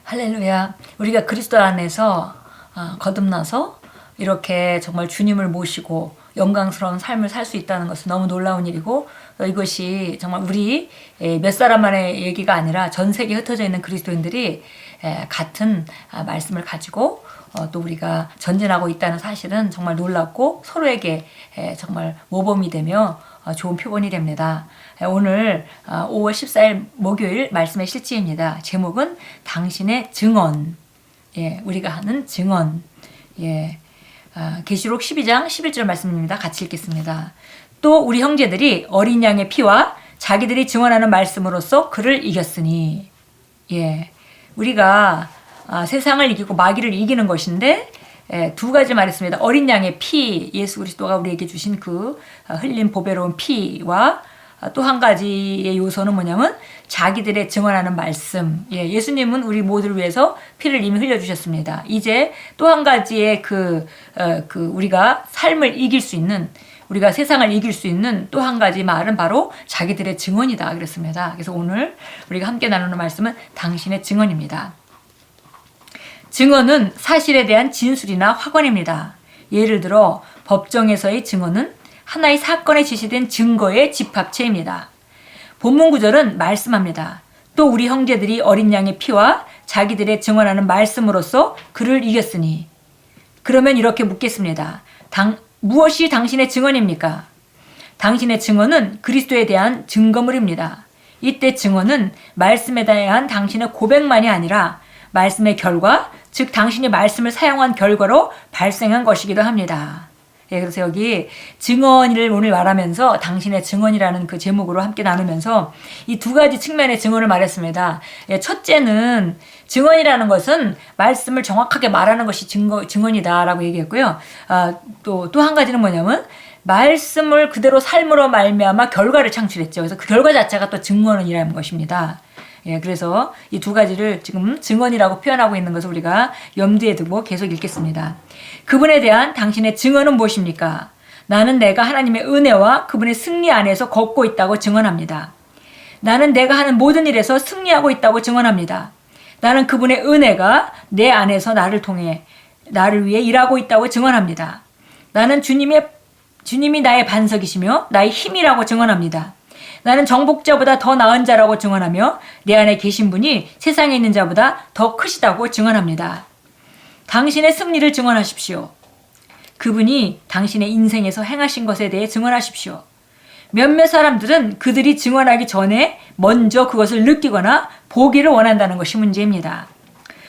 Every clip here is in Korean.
할렐루야. 우리가 그리스도 안에서 거듭나서 이렇게 정말 주님을 모시고 영광스러운 삶을 살 수 있다는 것은 너무 놀라운 일이고, 이것이 정말 우리 몇 사람만의 얘기가 아니라 전 세계에 흩어져 있는 그리스도인들이 같은 말씀을 가지고 또 우리가 전진하고 있다는 사실은 정말 놀랍고 서로에게 정말 모범이 되며 좋은 표본이 됩니다. 오늘 5월 14일 목요일 말씀의 실지입니다. 제목은 당신의 증언. 우리가 하는 증언. 계시록 12장 11절 말씀입니다. 같이 읽겠습니다. 또 우리 형제들이 어린 양의 피와 자기들이 증언하는 말씀으로써 그를 이겼으니. 우리가 세상을 이기고 마귀를 이기는 것인데, 두 가지 말했습니다. 어린 양의 피, 예수 그리스도가 우리에게 주신 그 흘린 보배로운 피와 또 한 가지의 요소는 뭐냐면 자기들의 증언하는 말씀. 예수님은 우리 모두를 위해서 피를 이미 흘려주셨습니다. 이제 또 한 가지의 우리가 삶을 이길 수 있는, 우리가 세상을 이길 수 있는 또 한 가지 말은 바로 자기들의 증언이다 그랬습니다. 그래서 오늘 우리가 함께 나누는 말씀은 당신의 증언입니다. 증언은 사실에 대한 진술이나 확언입니다. 예를 들어 법정에서의 증언은 하나의 사건에 제시된 증거의 집합체입니다. 본문 구절은 말씀합니다. 또 우리 형제들이 어린 양의 피와 자기들의 증언하는 말씀으로써 그를 이겼으니. 그러면 이렇게 묻겠습니다. 무엇이 당신의 증언입니까? 당신의 증언은 그리스도에 대한 증거물입니다. 이때 증언은 말씀에 대한 당신의 고백만이 아니라 말씀의 결과, 즉 당신이 말씀을 사용한 결과로 발생한 것이기도 합니다. 그래서 여기 증언을 오늘 말하면서 당신의 증언이라는 그 제목으로 함께 나누면서 이 두 가지 측면의 증언을 말했습니다. 첫째는 증언이라는 것은 말씀을 정확하게 말하는 것이 증언이다라고 얘기했고요. 또 한 가지는 뭐냐면 말씀을 그대로 삶으로 말미암아 결과를 창출했죠. 그래서 그 결과 자체가 또 증언이라는 것입니다. 그래서 이 두 가지를 지금 증언이라고 표현하고 있는 것을 우리가 염두에 두고 계속 읽겠습니다. 그분에 대한 당신의 증언은 무엇입니까? 나는 내가 하나님의 은혜와 그분의 승리 안에서 걷고 있다고 증언합니다. 나는 내가 하는 모든 일에서 승리하고 있다고 증언합니다. 나는 그분의 은혜가 내 안에서 나를 통해 나를 위해 일하고 있다고 증언합니다. 나는 주님이 나의 반석이시며 나의 힘이라고 증언합니다. 나는 정복자보다 더 나은 자라고 증언하며 내 안에 계신 분이 세상에 있는 자보다 더 크시다고 증언합니다. 당신의 승리를 증언하십시오. 그분이 당신의 인생에서 행하신 것에 대해 증언하십시오. 몇몇 사람들은 그들이 증언하기 전에 먼저 그것을 느끼거나 보기를 원한다는 것이 문제입니다.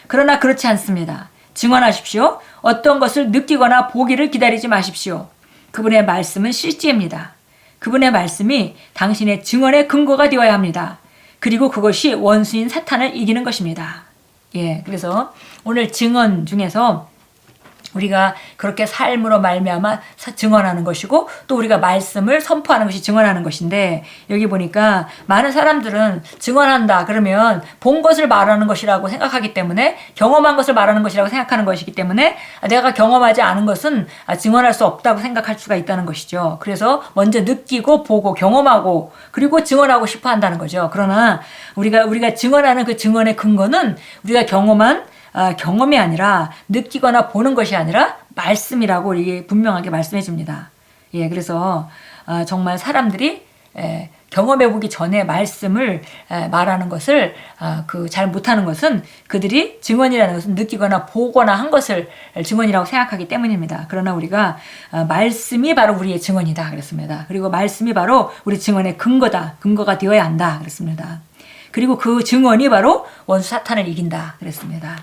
그러나 그렇지 않습니다. 증언하십시오. 어떤 것을 느끼거나 보기를 기다리지 마십시오. 그분의 말씀은 실제입니다. 그분의 말씀이 당신의 증언의 근거가 되어야 합니다. 그리고 그것이 원수인 사탄을 이기는 것입니다. 그래서 오늘 증언 중에서 우리가 그렇게 삶으로 말미암아 증언하는 것이고 또 우리가 말씀을 선포하는 것이 증언하는 것인데, 여기 보니까 많은 사람들은 증언한다 그러면 본 것을 말하는 것이라고 생각하기 때문에, 경험한 것을 말하는 것이라고 생각하는 것이기 때문에 내가 경험하지 않은 것은 증언할 수 없다고 생각할 수가 있다는 것이죠. 그래서 먼저 느끼고 보고 경험하고 그리고 증언하고 싶어 한다는 거죠. 그러나 우리가 증언하는 그 증언의 근거는 우리가 경험한 경험이 아니라 느끼거나 보는 것이 아니라 말씀이라고 우리 분명하게 말씀해 줍니다. 그래서 정말 사람들이 경험해 보기 전에 말씀을 말하는 것을 잘 못하는 것은 그들이 증언이라는 것은 느끼거나 보거나 한 것을 증언이라고 생각하기 때문입니다. 그러나 우리가 말씀이 바로 우리의 증언이다 그랬습니다. 그리고 말씀이 바로 우리 증언의 근거가 되어야 한다 그랬습니다. 그리고 그 증언이 바로 원수 사탄을 이긴다 그랬습니다.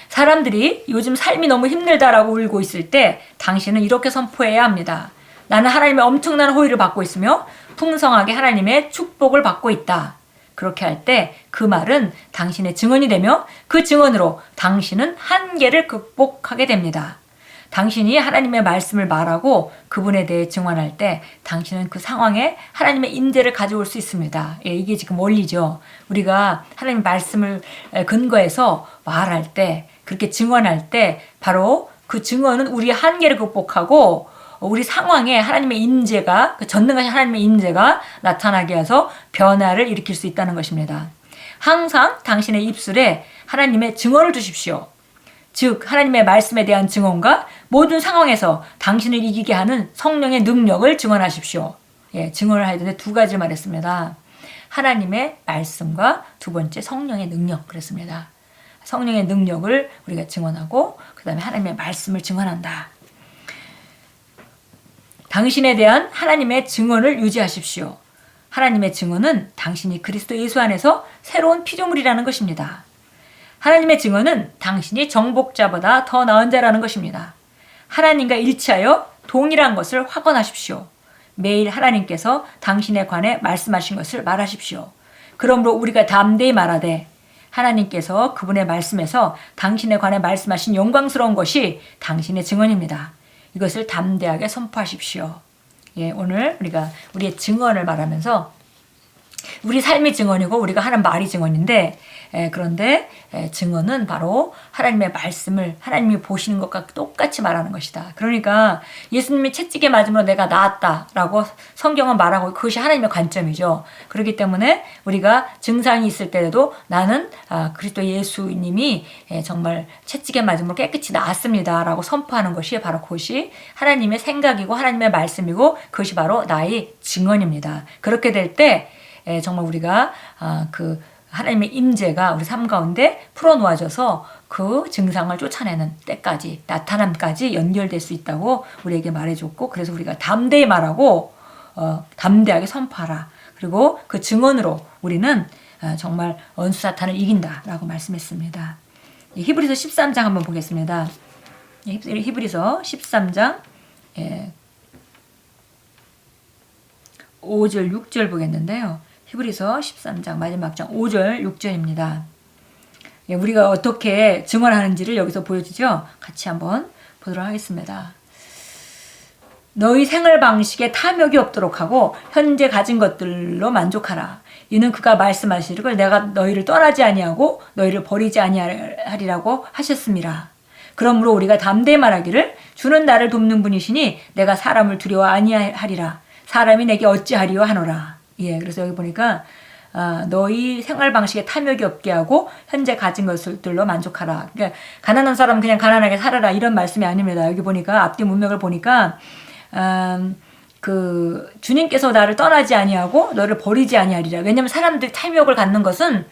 사람들이 요즘 삶이 너무 힘들다라고 울고 있을 때 당신은 이렇게 선포해야 합니다. 나는 하나님의 엄청난 호의를 받고 있으며 풍성하게 하나님의 축복을 받고 있다. 그렇게 할 때 그 말은 당신의 증언이 되며 그 증언으로 당신은 한계를 극복하게 됩니다. 당신이 하나님의 말씀을 말하고 그분에 대해 증언할 때 당신은 그 상황에 하나님의 임재를 가져올 수 있습니다. 이게 지금 원리죠. 우리가 하나님의 말씀을 근거해서 말할 때, 그렇게 증언할 때 바로 그 증언은 우리의 한계를 극복하고 우리 상황에 하나님의 임재가, 그 전능하신 하나님의 임재가 나타나게 해서 변화를 일으킬 수 있다는 것입니다. 항상 당신의 입술에 하나님의 증언을 두십시오. 즉 하나님의 말씀에 대한 증언과 모든 상황에서 당신을 이기게 하는 성령의 능력을 증언하십시오. 예, 증언을 해야 되는데 두 가지를 말했습니다. 하나님의 말씀과 두 번째 성령의 능력 그랬습니다. 성령의 능력을 우리가 증언하고 그 다음에 하나님의 말씀을 증언한다. 당신에 대한 하나님의 증언을 유지하십시오. 하나님의 증언은 당신이 그리스도 예수 안에서 새로운 피조물이라는 것입니다. 하나님의 증언은 당신이 정복자보다 더 나은 자라는 것입니다. 하나님과 일치하여 동일한 것을 확언하십시오. 매일 하나님께서 당신에 관해 말씀하신 것을 말하십시오. 그러므로 우리가 담대히 말하되 하나님께서 그분의 말씀에서 당신에 관해 말씀하신 영광스러운 것이 당신의 증언입니다. 이것을 담대하게 선포하십시오. 예, 오늘 우리가 우리의 증언을 말하면서 우리 삶이 증언이고 우리가 하는 말이 증언인데 그런데 증언은 바로 하나님의 말씀을 하나님이 보시는 것과 똑같이 말하는 것이다. 그러니까 예수님이 채찍에 맞음으로 내가 나았다라고 성경은 말하고 그것이 하나님의 관점이죠. 그렇기 때문에 우리가 증상이 있을 때에도 나는 그리스도 예수님이 정말 채찍에 맞음으로 깨끗이 나았습니다라고 선포하는 것이 바로 그것이 하나님의 생각이고 하나님의 말씀이고 그것이 바로 나의 증언입니다. 그렇게 될 때 정말 우리가 그 하나님의 임재가 우리 삶 가운데 풀어놓아져서 그 증상을 쫓아내는 때까지 나타남까지 연결될 수 있다고 우리에게 말해줬고 그래서 우리가 담대히 말하고 담대하게 선포하라. 그리고 그 증언으로 우리는 정말 원수 사탄을 이긴다라고 말씀했습니다. 히브리서 13장 한번 보겠습니다. 히브리서 13장 5절 6절 보겠는데요. 히브리서 13장 마지막 장 5절 6절입니다. 우리가 어떻게 증언하는지를 여기서 보여주죠. 같이 한번 보도록 하겠습니다. 너희 생활 방식에 탐욕이 없도록 하고 현재 가진 것들로 만족하라. 이는 그가 말씀하시기를 내가 너희를 떠나지 아니하고 너희를 버리지 아니하리라고 하셨습니다. 그러므로 우리가 담대히 말하기를 주는 나를 돕는 분이시니 내가 사람을 두려워 아니하리라. 사람이 내게 어찌하리요 하노라. 예, 그래서 여기 보니까 너희 생활 방식에 탐욕이 없게 하고 현재 가진 것들로 만족하라. 그러니까 가난한 사람은 그냥 가난하게 살아라 이런 말씀이 아닙니다. 여기 보니까 앞뒤 문맥을 보니까 그 주님께서 나를 떠나지 아니하고 너를 버리지 아니하리라. 왜냐하면 사람들이 탐욕을 갖는 것은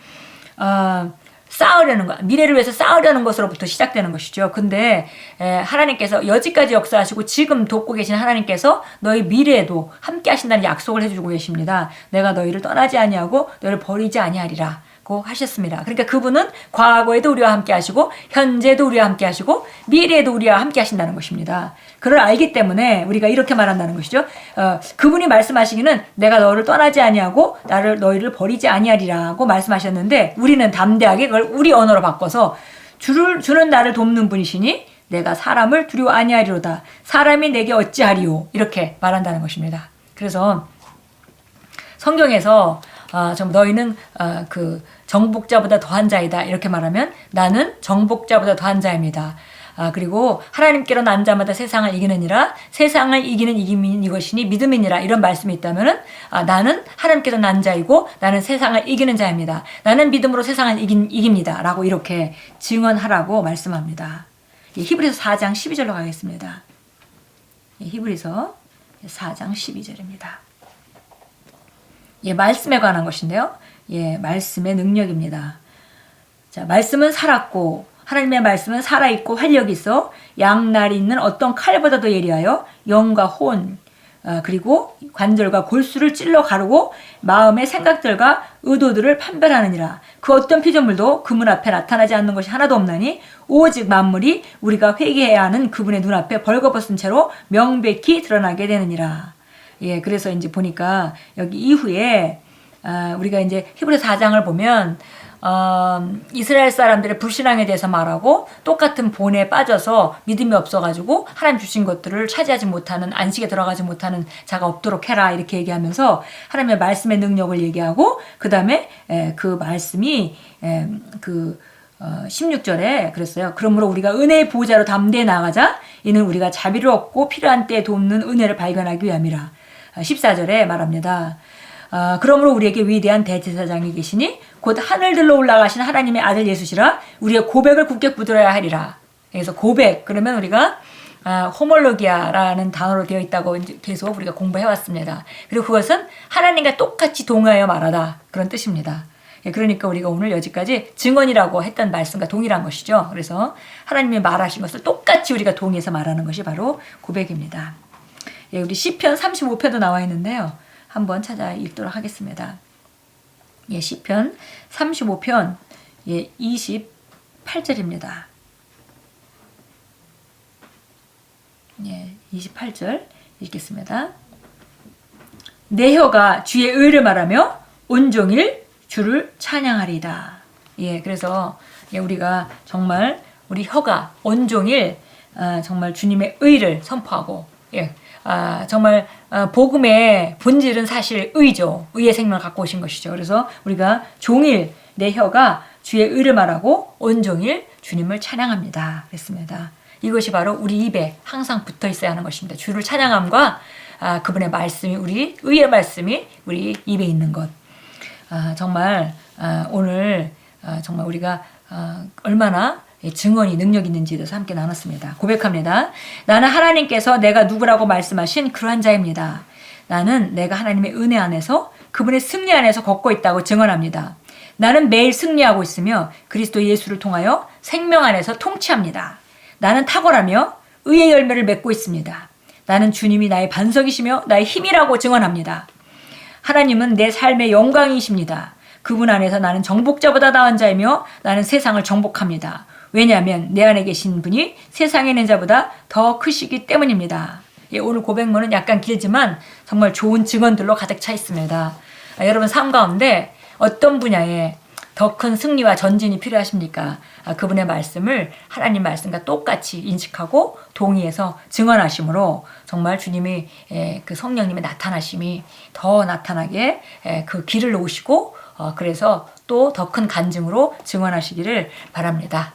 쌓으려는 것, 미래를 위해서 쌓으려는 것으로부터 시작되는 것이죠. 근데 하나님께서 여지까지 역사하시고 지금 돕고 계신 하나님께서 너희 미래에도 함께 하신다는 약속을 해주고 계십니다. 내가 너희를 떠나지 아니하고 너희를 버리지 아니하리라. 하셨습니다. 그러니까 그분은 과거에도 우리와 함께 하시고 현재도 우리와 함께 하시고 미래에도 우리와 함께 하신다는 것입니다. 그걸 알기 때문에 우리가 이렇게 말한다는 것이죠. 그분이 말씀하시기는 내가 너를 떠나지 아니하고 너희를 버리지 아니하리라고 말씀하셨는데 우리는 담대하게 그걸 우리 언어로 바꿔서 주는 나를 돕는 분이시니 내가 사람을 두려워 아니하리로다. 사람이 내게 어찌하리요. 이렇게 말한다는 것입니다. 그래서 성경에서 너희는 그 정복자보다 더한 자이다 이렇게 말하면 나는 정복자보다 더한 자입니다. 그리고 하나님께로 난 자마다 세상을 이기느니라. 세상을 이기는 이김이 이것이니 믿음이니라. 이런 말씀이 있다면은 나는 하나님께로 난 자이고 나는 세상을 이기는 자입니다. 나는 믿음으로 세상을 이깁니다. 라고 이렇게 증언하라고 말씀합니다. 히브리서 4장 12절로 가겠습니다. 히브리서 4장 12절입니다. 말씀에 관한 것인데요. 말씀의 능력입니다. 자, 말씀은 살았고 하나님의 말씀은 살아있고 활력이 있어 양날이 있는 어떤 칼보다도 예리하여 영과 혼 그리고 관절과 골수를 찔러 가르고 마음의 생각들과 의도들을 판별하느니라. 그 어떤 피조물도 그분 앞에 나타나지 않는 것이 하나도 없나니 오직 만물이 우리가 회개해야 하는 그분의 눈앞에 벌거벗은 채로 명백히 드러나게 되느니라. 그래서 이제 보니까 여기 이후에 우리가 이제 히브리서 4장을 보면 이스라엘 사람들의 불신앙에 대해서 말하고 똑같은 본에 빠져서 믿음이 없어가지고 하나님 주신 것들을 차지하지 못하는 안식에 들어가지 못하는 자가 없도록 해라 이렇게 얘기하면서 하나님의 말씀의 능력을 얘기하고 그 다음에 그 말씀이 16절에 그랬어요. 그러므로 우리가 은혜의 보호자로 담대히 나가자. 이는 우리가 자비를 얻고 필요한 때에 돕는 은혜를 발견하기 위함이라. 14절에 말합니다. 그러므로 우리에게 위대한 대제사장이 계시니 곧 하늘들로 올라가신 하나님의 아들 예수시라 우리의 고백을 굳게 붙들어야 하리라. 그래서 고백 그러면 우리가 호몰로기아라는 단어로 되어 있다고 계속 우리가 공부해 왔습니다. 그리고 그것은 하나님과 똑같이 동의하여 말하다 그런 뜻입니다. 그러니까 우리가 오늘 여기까지 증언이라고 했던 말씀과 동일한 것이죠. 그래서 하나님이 말하신 것을 똑같이 우리가 동의해서 말하는 것이 바로 고백입니다. 우리 시편 35편도 나와 있는데요. 한번 찾아 읽도록 하겠습니다. 시편 35편 28절입니다. 28절 읽겠습니다. 내 혀가 주의 의를 말하며 온종일 주를 찬양하리다. 그래서 우리가 정말 우리 혀가 온종일 정말 주님의 의를 선포하고 정말 복음의 본질은 사실 의죠. 의의 생명을 갖고 오신 것이죠. 그래서 우리가 종일 내 혀가 주의 의를 말하고 온종일 주님을 찬양합니다. 그랬습니다. 이것이 바로 우리 입에 항상 붙어 있어야 하는 것입니다. 주를 찬양함과 그분의 말씀이 우리 의의 말씀이 우리 입에 있는 것. 정말 오늘 정말 우리가 얼마나 증언이 능력 있는지에 대해서 함께 나눴습니다. 고백합니다. 나는 하나님께서 내가 누구라고 말씀하신 그러한 자입니다. 나는 내가 하나님의 은혜 안에서 그분의 승리 안에서 걷고 있다고 증언합니다. 나는 매일 승리하고 있으며 그리스도 예수를 통하여 생명 안에서 통치합니다. 나는 탁월하며 의의 열매를 맺고 있습니다. 나는 주님이 나의 반석이시며 나의 힘이라고 증언합니다. 하나님은 내 삶의 영광이십니다. 그분 안에서 나는 정복자보다 나은 자이며 나는 세상을 정복합니다. 왜냐하면 내 안에 계신 분이 세상에 있는 자보다 더 크시기 때문입니다. 오늘 고백문은 약간 길지만 정말 좋은 증언들로 가득 차 있습니다. 여러분 삶 가운데 어떤 분야에 더 큰 승리와 전진이 필요하십니까? 그분의 말씀을 하나님 말씀과 똑같이 인식하고 동의해서 증언하심으로 정말 주님이 그 성령님의 나타나심이 더 나타나게 그 길을 놓으시고 그래서 또 더 큰 간증으로 증언하시기를 바랍니다.